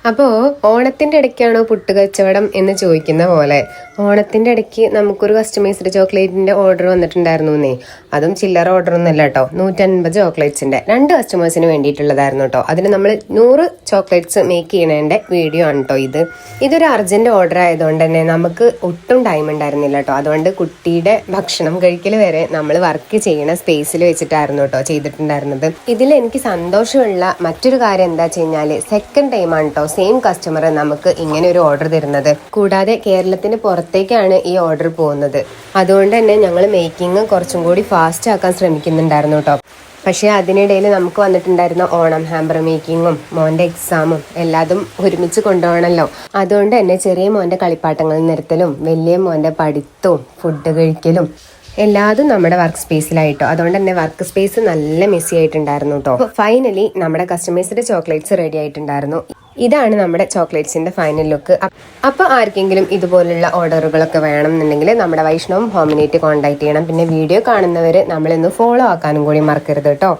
അപ്പോൾ ഓണത്തിന്റെ ഇടയ്ക്കാണോ പുട്ട് കച്ചവടം എന്ന് ചോദിക്കുന്ന പോലെ ഓണത്തിന്റെ ഇടയ്ക്ക് നമുക്കൊരു കസ്റ്റമൈസ്ഡ് ചോക്ലേറ്റിന്റെ ഓർഡർ വന്നിട്ടുണ്ടായിരുന്നേ. അതും ചില്ലറ ഓർഡർ ഒന്നല്ല കേട്ടോ, 150 ചോക്ലേറ്റ്സിന്റെ 2 കസ്റ്റമേഴ്സിന് വേണ്ടിയിട്ടുള്ളതായിരുന്നു കേട്ടോ. അതിന് നമ്മൾ 100 ചോക്ലേറ്റ്സ് മേക്ക് ചെയ്യണതിന്റെ വീഡിയോ ആണ് കേട്ടോ ഇതൊരു അർജന്റ് ഓർഡർ ആയതുകൊണ്ട് തന്നെ നമുക്ക് ഒട്ടും ടൈം ഉണ്ടായിരുന്നില്ല കേട്ടോ. അതുകൊണ്ട് കുട്ടിയുടെ ഭക്ഷണം കഴിക്കൽ വരെ നമ്മൾ വർക്ക് ചെയ്യണ സ്പേസിൽ വെച്ചിട്ടായിരുന്നു കേട്ടോ ചെയ്തിട്ടുണ്ടായിരുന്നത്. ഇതിൽ എനിക്ക് സന്തോഷമുള്ള മറ്റൊരു കാര്യം എന്താ വെച്ച് കഴിഞ്ഞാല് സെക്കൻഡ് ടൈമാണ് കേട്ടോ സെയിം കസ്റ്റമർ നമുക്ക് ഇങ്ങനെ ഒരു ഓർഡർ തരുന്നത്. കൂടാതെ കേരളത്തിന് പുറത്തേക്കാണ് ഈ ഓർഡർ പോകുന്നത്. അതുകൊണ്ട് തന്നെ ഞങ്ങൾ മേക്കിംഗ് കുറച്ചും കൂടി ഫാസ്റ്റ് ആക്കാൻ ശ്രമിക്കുന്നുണ്ടായിരുന്നു കേട്ടോ. പക്ഷേ അതിനിടയിൽ നമുക്ക് വന്നിട്ടുണ്ടായിരുന്ന ഓണം ഹാമ്പർ മേക്കിങ്ങും മോൻ്റെ എക്സാമും എല്ലാതും ഒരുമിച്ച് കൊണ്ടുപോകണമല്ലോ. അതുകൊണ്ട് തന്നെ ചെറിയ മോൻ്റെ കളിപ്പാട്ടങ്ങൾ നിരത്തലും വലിയ മോൻ്റെ പഠിത്തവും ഫുഡ് കഴിക്കലും എല്ലാതും നമ്മുടെ വർക്ക് സ്പേസിലായിട്ടോ. അതുകൊണ്ട് തന്നെ വർക്ക് സ്പേസ് നല്ല മെസ്സി ആയിട്ടുണ്ടായിരുന്നു കേട്ടോ. ഫൈനലി നമ്മുടെ കസ്റ്റമൈസ്ഡ് ചോക്ലേറ്റ്സ് റെഡി ആയിട്ടുണ്ടായിരുന്നു. ഇതാണ് നമ്മുടെ ചോക്ലേറ്റ്സിന്റെ ഫൈനൽ ലുക്ക്. അപ്പോൾ ആർക്കെങ്കിലും ഇതുപോലുള്ള ഓർഡറുകളൊക്കെ വേണമെന്നുണ്ടെങ്കിൽ നമ്മുടെ വൈഷ്ണവും ഹോമിനേറ്റ് കോൺടാക്ട് ചെയ്യണം. പിന്നെ വീഡിയോ കാണുന്നവർ നമ്മളിന്ന് ഫോളോ ആക്കാനും കൂടി മറക്കരുത് കേട്ടോ.